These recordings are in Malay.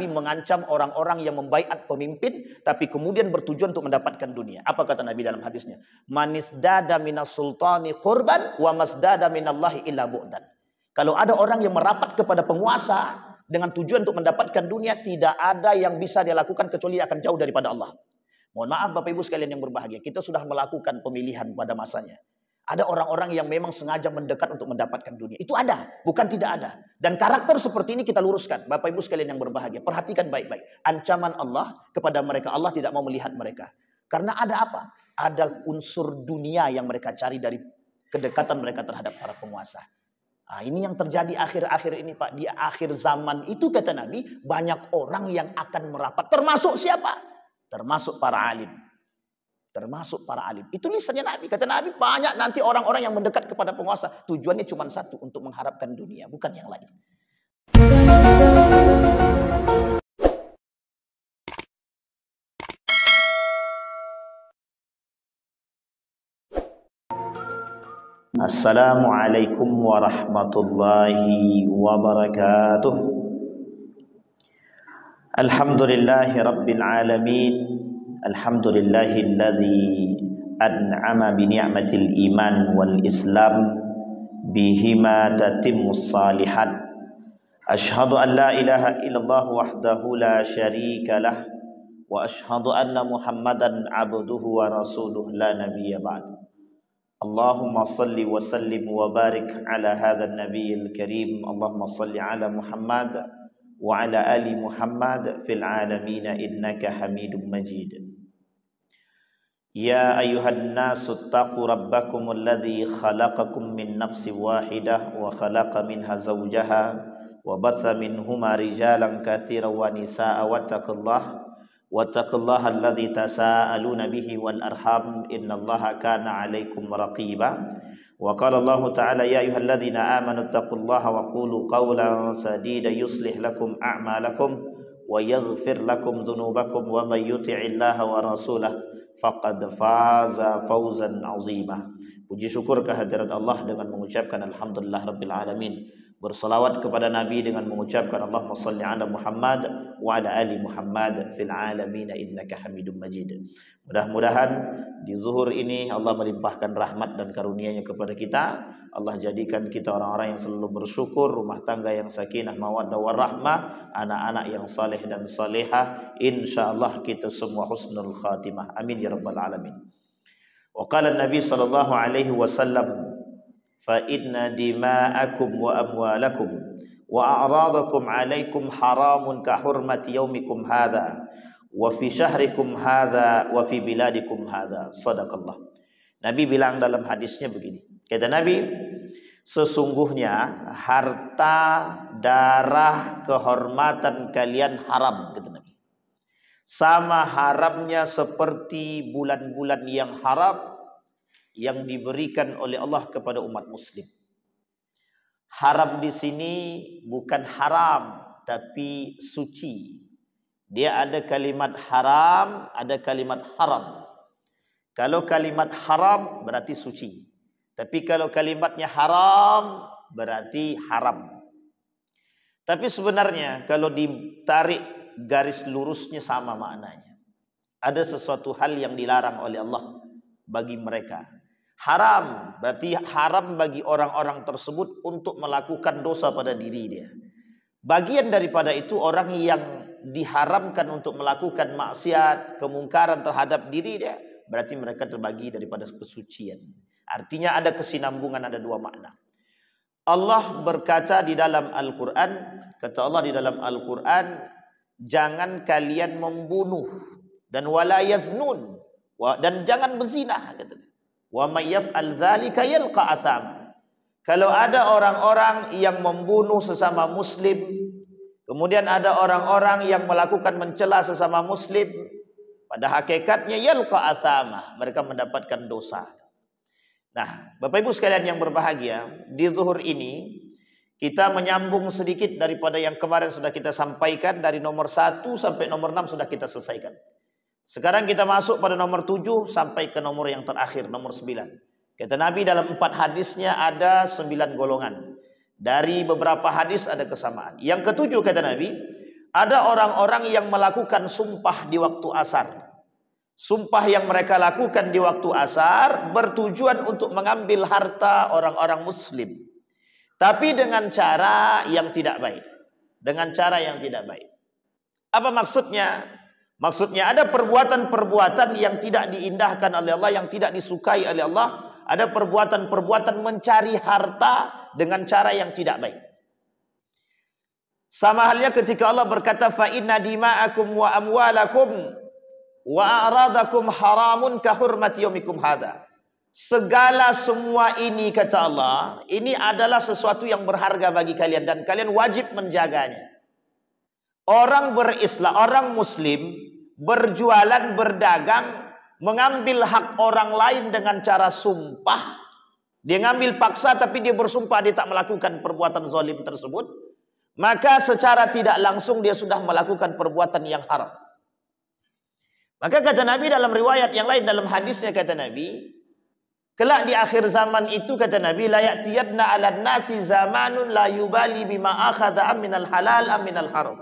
Nabi mengancam orang-orang yang membaiat pemimpin tapi kemudian bertujuan untuk mendapatkan dunia. Apa kata Nabi dalam hadisnya? Manisdada minas sultani qurban wa masdada minallahi illa bu'dan. Kalau ada orang yang merapat kepada penguasa dengan tujuan untuk mendapatkan dunia, tidak ada yang bisa dia lakukan kecuali dia akan jauh daripada Allah. Mohon maaf Bapak Ibu sekalian yang berbahagia, kita sudah melakukan pemilihan pada masanya. Ada orang-orang yang memang sengaja mendekat untuk mendapatkan dunia. Itu ada, bukan tidak ada. Dan karakter seperti ini kita luruskan. Bapak Ibu sekalian yang berbahagia, perhatikan baik-baik. Ancaman Allah kepada mereka, Allah tidak mau melihat mereka. Karena ada apa? Ada unsur dunia yang mereka cari dari kedekatan mereka terhadap para penguasa. Nah, ini yang terjadi akhir-akhir ini Pak. Di akhir zaman itu kata Nabi, banyak orang yang akan merapat. Termasuk siapa? Termasuk para alim. Termasuk para alim. Itu lisannya Nabi. Kata Nabi, banyak nanti orang-orang yang mendekat kepada penguasa. Tujuannya cuma satu, untuk mengharapkan dunia, bukan yang lain. Assalamualaikum warahmatullahi wabarakatuh. Alhamdulillahi rabbil alamin. Alhamdulillahilladzi an'ama bi ni'matil iman wal islam bihima tatimmus salihat. Asyhadu an la ilaha illallah wahdahu la syarika lah wa asyhadu anna Muhammadan abduhu wa rasuluh la nabiyya ba'd. Allahumma salli wa sallim wa barik ala hadzal nabiyil karim. Allahumma salli ala Muhammad wa ala ali Muhammad fil alamin innaka Hamidum Majid. Ya ayyuhan nasu taqu rabbakumul ladzi khalaqakum min nafsin wahidah wa khalaqa minha zawjaha wa batha minhuma rijalan katsiran wa nisaa'a wattaqullaha alladzi tasaaluna bihi wal arham innallaha kana 'alaikum raqiba. Wa qala Allah ta'ala ya ayyuhalladzina amanu taqullaha wa qulu qawlan sadida yuslih lakum a'malakum wa yaghfir lakum dhunubakum wa may yuti'illaha wa rasulahu faqad faza fawzan 'azima. Puji syukur kehadirat Allah dengan mengucapkan alhamdulillah rabbil alamin. Bersalawat kepada Nabi dengan mengucapkan Allahumma salli ala Muhammad wa ala ali Muhammad fil alamin innaka Hamidum Majid. Mudah-mudahan di zuhur ini Allah melimpahkan rahmat dan karunia-Nya kepada kita. Allah jadikan kita orang-orang yang selalu bersyukur, rumah tangga yang sakinah mawaddah warahmah, anak-anak yang saleh dan salehah. Insyaallah kita semua husnul khatimah. Amin ya rabbal alamin. Wa qala Nabi sallallahu alaihi wasallam, fa inna dima'akum wa amwalakum wa a'radakum 'alaikum haramun ka hurmati yaumikum hadza wa fi syahrikum hadza wa fi biladikum hadza. Shadaqallah. Nabi bilang dalam hadisnya begini. Kata Nabi, sesungguhnya harta, darah, kehormatan kalian haram, kata Nabi. Sama haramnya seperti bulan-bulan yang haram yang diberikan oleh Allah kepada umat muslim. Haram di sini bukan haram tapi suci. Dia ada kalimat haram, ada kalimat haram. Kalau kalimat haram berarti suci. Tapi kalau kalimatnya haram berarti haram. Tapi sebenarnya kalau ditarik garis lurusnya sama maknanya. Ada sesuatu hal yang dilarang oleh Allah bagi mereka. Haram berarti haram bagi orang-orang tersebut untuk melakukan dosa pada diri dia. Bagian daripada itu orang yang diharamkan untuk melakukan maksiat, kemungkaran terhadap diri dia, berarti mereka terbagi daripada kesucian. Artinya ada kesinambungan, ada dua makna. Allah berkata di dalam Al-Quran, kata Allah di dalam Al-Quran, jangan kalian membunuh dan wala yaznun, dan jangan berzinah, katanya. Wa may yaf'al dzalika yalqa athama. Kalau ada orang-orang yang membunuh sesama muslim, kemudian ada orang-orang yang melakukan mencela sesama muslim, pada hakikatnya yalqa athama, mereka mendapatkan dosa. Nah, Bapak Ibu sekalian yang berbahagia, di zuhur ini kita menyambung sedikit daripada yang kemarin sudah kita sampaikan, dari nomor 1 sampai nomor 6 sudah kita selesaikan. Sekarang kita masuk pada nomor 7 sampai ke nomor yang terakhir, nomor 9. Kata Nabi dalam 4 hadisnya ada 9 golongan. Dari beberapa hadis ada kesamaan. Yang ketujuh kata Nabi, Ada orang-orang yang melakukan sumpah di waktu asar. Sumpah yang mereka lakukan di waktu asar bertujuan untuk mengambil harta orang-orang muslim. Tapi dengan cara yang tidak baik. Dengan cara yang tidak baik. Apa maksudnya? Maksudnya ada perbuatan-perbuatan yang tidak diindahkan oleh Allah, yang tidak disukai oleh Allah. Ada perbuatan-perbuatan mencari harta dengan cara yang tidak baik. Sama halnya ketika Allah berkata, fa inna dima'akum wa amwalakum wa a'radakum haramun ka hurmati yaumikum hadza. Segala semua ini, kata Allah, ini adalah sesuatu yang berharga bagi kalian dan kalian wajib menjaganya. Orang berislam, orang muslim berjualan, berdagang, mengambil hak orang lain dengan cara sumpah. Dia ngambil paksa tapi dia bersumpah dia tak melakukan perbuatan zalim tersebut. Maka secara tidak langsung dia sudah melakukan perbuatan yang haram. Maka kata Nabi dalam riwayat yang lain, dalam hadisnya kata Nabi, kelak di akhir zaman itu kata Nabi, la ya'tiyadna 'alan nasi zamanun la yubali bima akhadha minal halal am minal haram.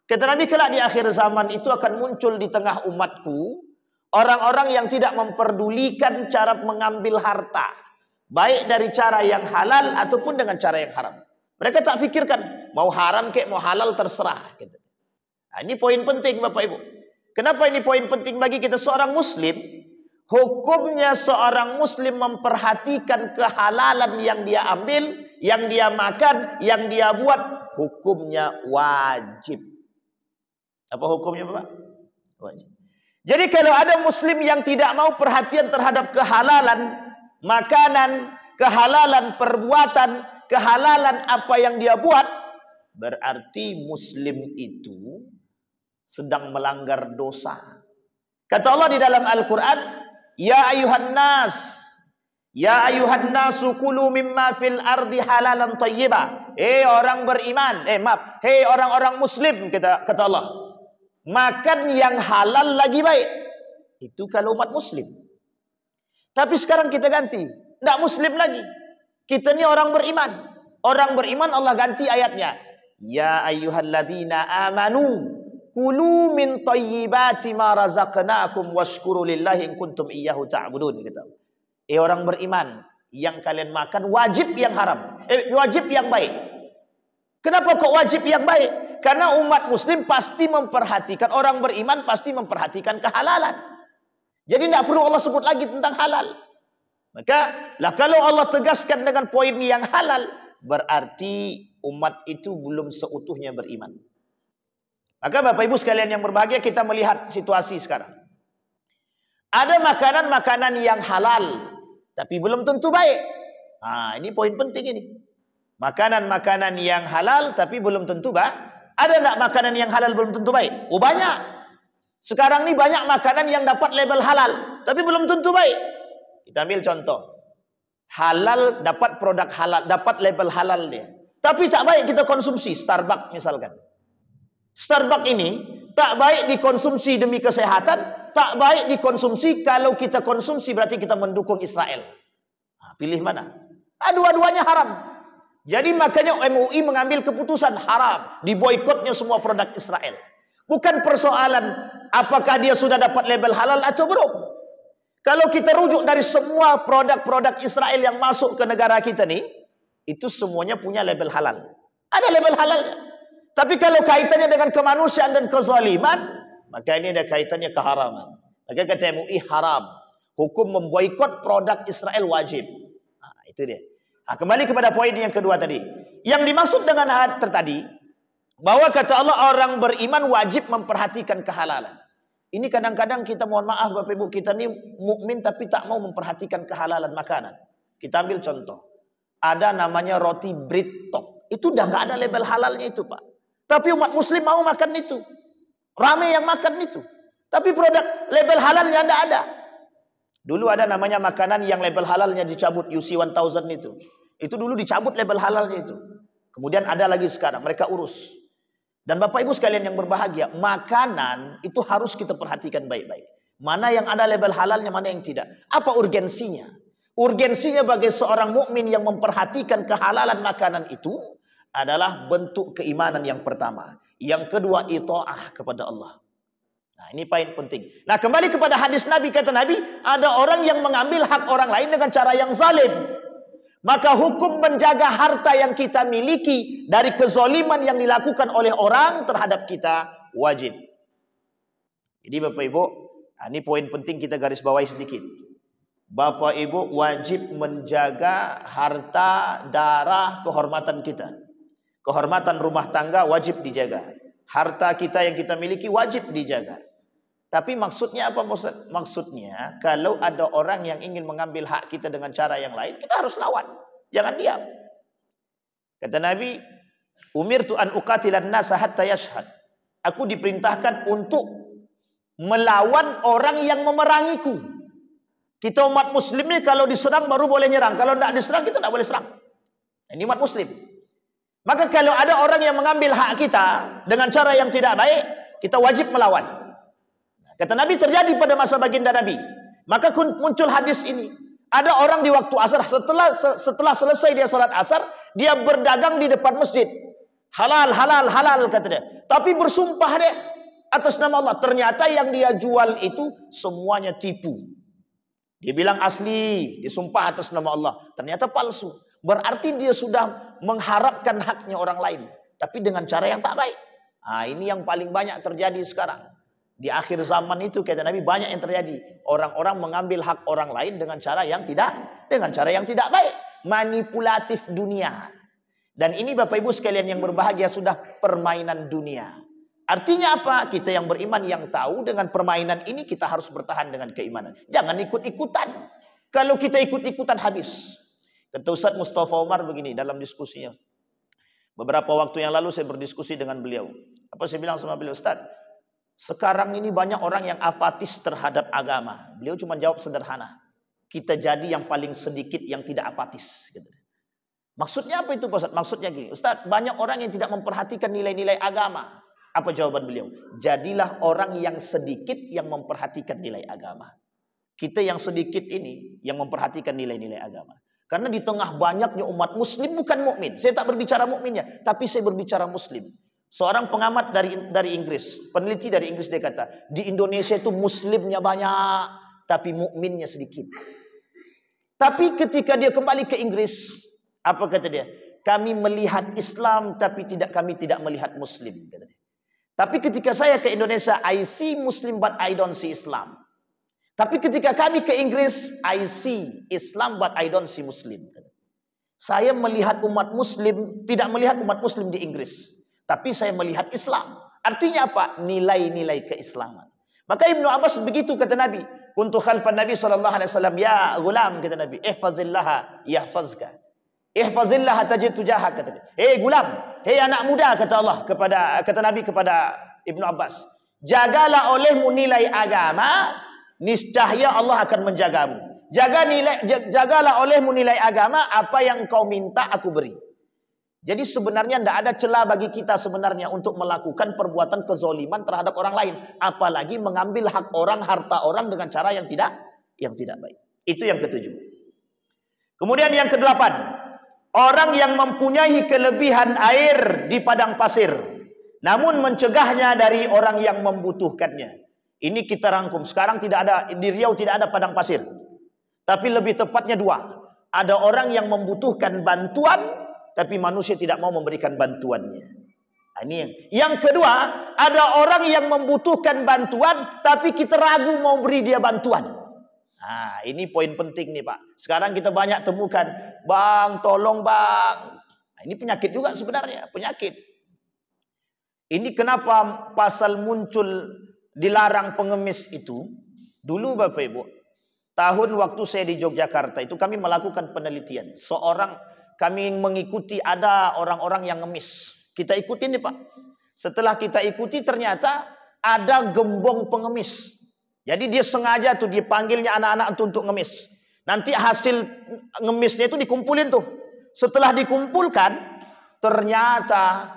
Kata Nabi, kelak di akhir zaman itu akan muncul di tengah umatku orang-orang yang tidak memperdulikan cara mengambil harta, baik dari cara yang halal ataupun dengan cara yang haram. Mereka tak fikirkan mau haram kek mau halal terserah gitu. Nah, ini poin penting Bapak Ibu. Kenapa ini poin penting bagi kita seorang muslim? Hukumnya seorang muslim memperhatikan kehalalan yang dia ambil, yang dia makan, yang dia buat, hukumnya wajib. Apa hukumnya Bapak? Wajib. Jadi kalau ada muslim yang tidak mau perhatian terhadap kehalalan makanan, kehalalan perbuatan, kehalalan apa yang dia buat, berarti muslim itu sedang melanggar dosa. Kata Allah di dalam Al-Quran, ya ayuhan nasu kulu mimma fil ardi halalan tayyiba. Orang beriman, hei orang-orang muslim, kata Allah, makan yang halal lagi baik. Itu kalau umat muslim. Tapi sekarang kita ganti, tidak muslim lagi. Kita ini orang beriman. Orang beriman Allah ganti ayatnya, ya ayyuhalladzina amanu kulu min thayyibati ma razaqnakum washkuru lillahi in kuntum iyyahu ta'budun, gitu. Orang beriman, yang kalian makan wajib yang haram, wajib yang baik. Kenapa kok wajib yang baik? Karena umat muslim pasti memperhatikan, orang beriman pasti memperhatikan kehalalan. Jadi tidak perlu Allah sebut lagi tentang halal. Maka lah kalau Allah tegaskan dengan poin yang halal, berarti umat itu belum seutuhnya beriman. Maka Bapak Ibu sekalian yang berbahagia, kita melihat situasi sekarang. Ada makanan-makanan yang halal, tapi belum tentu baik. Ini poin penting ini. Makanan-makanan yang halal, tapi belum tentu baik. Ada enggak makanan yang halal belum tentu baik? Oh banyak. Sekarang ini banyak makanan yang dapat label halal, tapi belum tentu baik. Kita ambil contoh. Halal, dapat produk halal, dapat label halal dia. Tapi tak baik kita konsumsi. Starbucks misalkan. Starbucks ini tak baik dikonsumsi demi kesehatan, tak baik dikonsumsi. Kalau kita konsumsi berarti kita mendukung Israel. Pilih mana? Dua-duanya haram. Jadi makanya MUI mengambil keputusan haram, diboikotnya semua produk Israel. Bukan persoalan apakah dia sudah dapat label halal atau belum. Kalau kita rujuk dari semua produk-produk Israel yang masuk ke negara kita nih, itu semuanya punya label halal. Ada label halalnya. Tapi kalau kaitannya dengan kemanusiaan dan kezaliman, maka ini ada kaitannya keharaman. Maka kata MUI haram. Hukum memboikot produk Israel wajib. Itu dia. Kembali kepada poin yang kedua tadi. Yang dimaksud dengan ayat tadi, bahwa kata Allah orang beriman wajib memperhatikan kehalalan. Ini kadang-kadang kita mohon maaf Bapak Ibu, kita ini mukmin tapi tak mau memperhatikan kehalalan makanan. Kita ambil contoh. Ada namanya roti Brittok. Itu udah nggak ada label halalnya itu Pak. Tapi umat muslim mau makan itu. Ramai yang makan itu. Tapi produk label halalnya tidak ada. Dulu ada namanya makanan yang label halalnya dicabut, UC 1000 itu. Itu dulu dicabut label halalnya itu. Kemudian ada lagi sekarang, mereka urus. Dan Bapak Ibu sekalian yang berbahagia, makanan itu harus kita perhatikan baik-baik. Mana yang ada label halalnya, mana yang tidak. Apa urgensinya? Urgensinya bagi seorang mukmin yang memperhatikan kehalalan makanan itu adalah bentuk keimanan yang pertama. Yang kedua, itaah kepada Allah. Nah, ini poin penting. Nah, kembali kepada hadis Nabi, kata Nabi, ada orang yang mengambil hak orang lain dengan cara yang zalim. Maka hukum menjaga harta yang kita miliki dari kezaliman yang dilakukan oleh orang terhadap kita wajib. Jadi Bapak Ibu, ini poin penting kita garis bawahi sedikit. Bapak Ibu wajib menjaga harta, darah, kehormatan kita. Kehormatan rumah tangga wajib dijaga. Harta kita yang kita miliki wajib dijaga. Tapi maksudnya apa? Maksudnya kalau ada orang yang ingin mengambil hak kita dengan cara yang lain, kita harus lawan. Jangan diam. Kata Nabi, umirtu an uqatilan nasa hatta yashhad. Aku diperintahkan untuk melawan orang yang memerangiku. Kita umat muslim ni kalau diserang baru boleh nyerang. Kalau tidak diserang kita tidak boleh serang. Ini umat muslim. Maka kalau ada orang yang mengambil hak kita dengan cara yang tidak baik, kita wajib melawan. Kata Nabi terjadi pada masa baginda Nabi. Maka muncul hadis ini. Ada orang di waktu asar, setelah selesai dia salat asar, dia berdagang di depan masjid. Halal, halal, halal kata dia. Tapi bersumpah dia atas nama Allah. Ternyata yang dia jual itu semuanya tipu. Dia bilang asli, dia sumpah atas nama Allah. Ternyata palsu. Berarti dia sudah mengharapkan haknya orang lain. Tapi dengan cara yang tak baik. Nah, ini yang paling banyak terjadi sekarang. Di akhir zaman itu kata Nabi banyak yang terjadi. Orang-orang mengambil hak orang lain dengan cara yang tidak baik. Manipulatif dunia. Dan ini Bapak Ibu sekalian yang berbahagia sudah permainan dunia. Artinya apa? Kita yang beriman yang tahu dengan permainan ini kita harus bertahan dengan keimanan. Jangan ikut-ikutan. Kalau kita ikut-ikutan habis. Kata Ustaz Mustafa Umar begini dalam diskusinya. Beberapa waktu yang lalu saya berdiskusi dengan beliau. Apa saya bilang sama beliau? Ustaz, sekarang ini banyak orang yang apatis terhadap agama. Beliau cuma jawab sederhana. Kita jadi yang paling sedikit yang tidak apatis. Maksudnya apa itu Ustaz? Maksudnya gini. Ustaz, banyak orang yang tidak memperhatikan nilai-nilai agama. Apa jawaban beliau? Jadilah orang yang sedikit yang memperhatikan nilai agama. Kita yang sedikit ini yang memperhatikan nilai-nilai agama. Karena di tengah banyaknya umat muslim bukan mukmin. Saya tak berbicara mukminnya, tapi saya berbicara muslim. Seorang pengamat dari Inggris, peneliti dari Inggris dia kata, di Indonesia itu muslimnya banyak, tapi mukminnya sedikit. Tapi ketika dia kembali ke Inggris, apa kata dia? Kami melihat Islam, tapi kami tidak melihat muslim, kata dia. Tapi ketika saya ke Indonesia, I see Muslim but I don't see Islam. Tapi ketika kami ke Inggris, I see Islam but I don't see Muslim. Saya melihat umat Muslim, tidak melihat umat Muslim di Inggris. Tapi saya melihat Islam. Artinya apa? Nilai-nilai keislaman. Maka Ibnu Abbas begitu kata Nabi. Kuntu khalfan Nabi SAW. Ya gulam kata Nabi. Ihfazillaha yahfazka. Ihfazillaha tajid tujahak kata dia. Hei gulam. Hei anak muda kata Allah kata Nabi kepada Ibnu Abbas, jagalah olehmu nilai agama, niscaya Allah akan menjagamu. Jagalah olehmu nilai agama, apa yang kau minta aku beri. Jadi sebenarnya tidak ada celah bagi kita sebenarnya untuk melakukan perbuatan kezoliman terhadap orang lain, apalagi mengambil hak orang, harta orang dengan cara yang tidak baik. Itu yang ketujuh. Kemudian yang kedelapan. Orang yang mempunyai kelebihan air di padang pasir, namun mencegahnya dari orang yang membutuhkannya. Ini kita rangkum. Sekarang di Riau tidak ada padang pasir. Tapi lebih tepatnya dua. Ada orang yang membutuhkan bantuan, tapi manusia tidak mau memberikan bantuannya. Nah, ini yang kedua, ada orang yang membutuhkan bantuan, tapi kita ragu mau beri dia bantuan. Nah, ini poin penting nih Pak. Sekarang kita banyak temukan, bang, tolong bang. Nah, ini penyakit juga sebenarnya, penyakit. Ini kenapa pasal muncul dilarang pengemis itu? Dulu Bapak Ibu, tahun waktu saya di Yogyakarta itu kami melakukan penelitian. Kami mengikuti ada orang-orang yang ngemis. Kita ikutin nih Pak. Setelah kita ikuti ternyata ada gembong pengemis. Jadi dia sengaja tuh dipanggilnya anak-anak untuk ngemis. Nanti hasil ngemisnya itu dikumpulin tuh. Setelah dikumpulkan, ternyata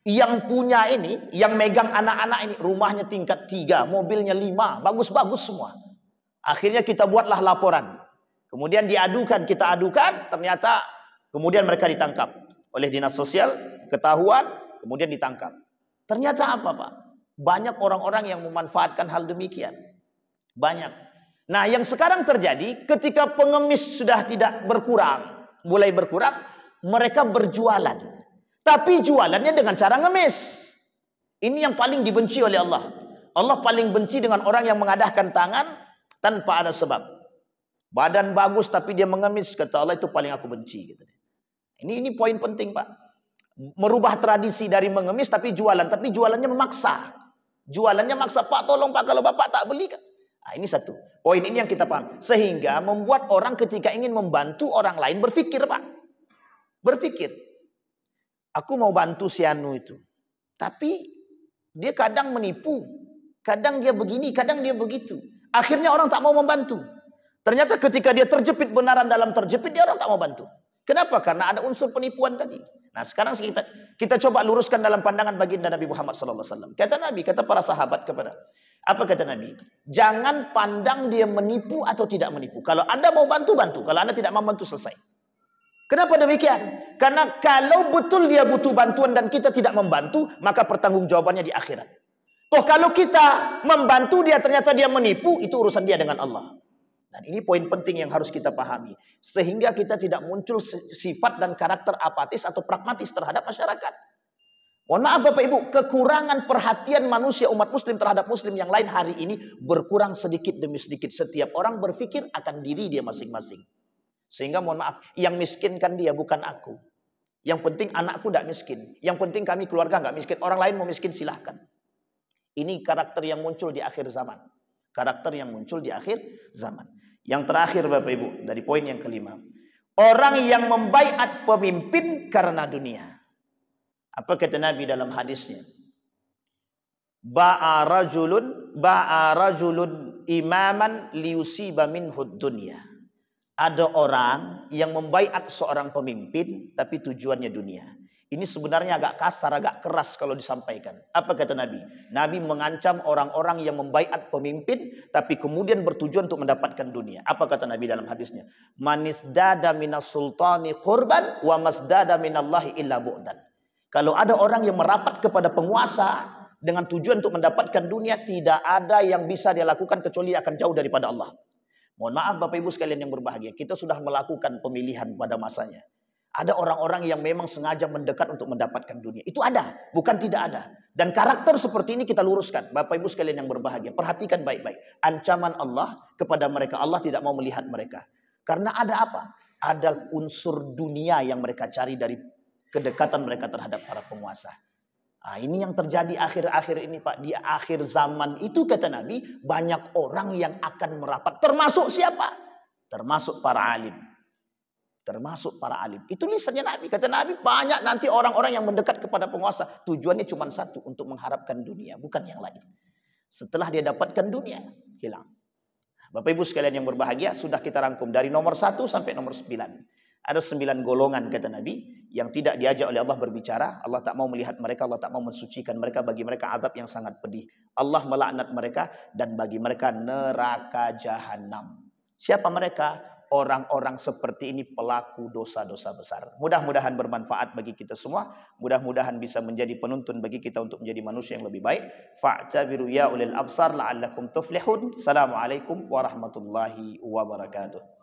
yang punya ini, yang megang anak-anak ini, rumahnya tingkat 3, mobilnya 5, bagus-bagus semua. Akhirnya kita buatlah laporan. Kemudian kita adukan, ternyata kemudian mereka ditangkap oleh dinas sosial, ketahuan, kemudian ditangkap. Ternyata apa, Pak? Banyak orang-orang yang memanfaatkan hal demikian. Banyak. Nah, yang sekarang terjadi ketika pengemis sudah tidak berkurang, mulai berkurang, mereka berjualan. Tapi jualannya dengan cara ngemis. Ini yang paling dibenci oleh Allah. Allah paling benci dengan orang yang mengadahkan tangan tanpa ada sebab. Badan bagus tapi dia mengemis, kata Allah, itu paling aku benci. Ini poin penting, Pak. Merubah tradisi dari mengemis tapi jualannya memaksa. Jualannya maksa, Pak tolong Pak, kalau Bapak tak beli kan. Nah, ini satu. Poin ini yang kita paham. Sehingga membuat orang ketika ingin membantu orang lain berpikir, Pak. Berpikir. Aku mau bantu si Anu itu. Tapi dia kadang menipu. Kadang dia begini, kadang dia begitu. Akhirnya orang tak mau membantu. Ternyata ketika dia terjepit benaran dalam terjepit, dia orang tak mau bantu. Kenapa? Karena ada unsur penipuan tadi. Nah, sekarang kita coba luruskan dalam pandangan baginda Nabi Muhammad SAW. Kata Nabi, kata para sahabat kepada, apa kata Nabi? Jangan pandang dia menipu atau tidak menipu. Kalau Anda mau bantu, bantu. Kalau Anda tidak mau bantu, selesai. Kenapa demikian? Karena kalau betul dia butuh bantuan dan kita tidak membantu, maka pertanggungjawabannya di akhirat. Toh kalau kita membantu dia ternyata dia menipu, itu urusan dia dengan Allah. Dan ini poin penting yang harus kita pahami. Sehingga kita tidak muncul sifat dan karakter apatis atau pragmatis terhadap masyarakat. Mohon maaf Bapak Ibu, kekurangan perhatian manusia umat muslim terhadap muslim yang lain hari ini berkurang sedikit demi sedikit. Setiap orang berpikir akan diri dia masing-masing. Sehingga mohon maaf, yang miskin kan dia, bukan aku. Yang penting anakku tidak miskin. Yang penting kami keluarga nggak miskin. Orang lain mau miskin silahkan. Ini karakter yang muncul di akhir zaman. Karakter yang muncul di akhir zaman. Yang terakhir Bapak Ibu, dari poin yang kelima. Orang yang membaiat pemimpin karena dunia. Apa kata Nabi dalam hadisnya? Ba'a rajulun imaman liyusiba minhud dunya. Ada orang yang membaiat seorang pemimpin tapi tujuannya dunia. Ini sebenarnya agak kasar, agak keras kalau disampaikan. Apa kata Nabi? Nabi mengancam orang-orang yang membaiat pemimpin tapi kemudian bertujuan untuk mendapatkan dunia. Apa kata Nabi dalam hadisnya? Manisdada minas sultani qurban wa masdada minallahi illa bu'dan. Kalau ada orang yang merapat kepada penguasa dengan tujuan untuk mendapatkan dunia, tidak ada yang bisa dia lakukan kecuali dia akan jauh daripada Allah. Mohon maaf Bapak Ibu sekalian yang berbahagia, kita sudah melakukan pemilihan pada masanya. Ada orang-orang yang memang sengaja mendekat untuk mendapatkan dunia. Itu ada, bukan tidak ada. Dan karakter seperti ini kita luruskan. Bapak Ibu sekalian yang berbahagia, perhatikan baik-baik. Ancaman Allah kepada mereka, Allah tidak mau melihat mereka. Karena ada apa? Ada unsur dunia yang mereka cari dari kedekatan mereka terhadap para penguasa. Nah, ini yang terjadi akhir-akhir ini Pak. Di akhir zaman itu kata Nabi, banyak orang yang akan merapat. Termasuk siapa? Termasuk para alim. Termasuk para alim. Itu lisannya Nabi. Kata Nabi, banyak nanti orang-orang yang mendekat kepada penguasa. Tujuannya cuma satu, untuk mengharapkan dunia, bukan yang lain. Setelah dia dapatkan dunia, hilang. Bapak Ibu sekalian yang berbahagia, sudah kita rangkum dari nomor 1 sampai nomor 9. Ada 9 golongan kata Nabi yang tidak diajak oleh Allah berbicara. Allah tak mau melihat mereka, Allah tak mau mensucikan mereka. Bagi mereka azab yang sangat pedih. Allah melaknat mereka dan bagi mereka neraka jahanam. Siapa mereka? Orang-orang seperti ini pelaku dosa-dosa besar. Mudah-mudahan bermanfaat bagi kita semua. Mudah-mudahan bisa menjadi penuntun bagi kita untuk menjadi manusia yang lebih baik. Fa'tabiru ya ulil absar la'allakum tuflihun. Assalamualaikum warahmatullahi wabarakatuh.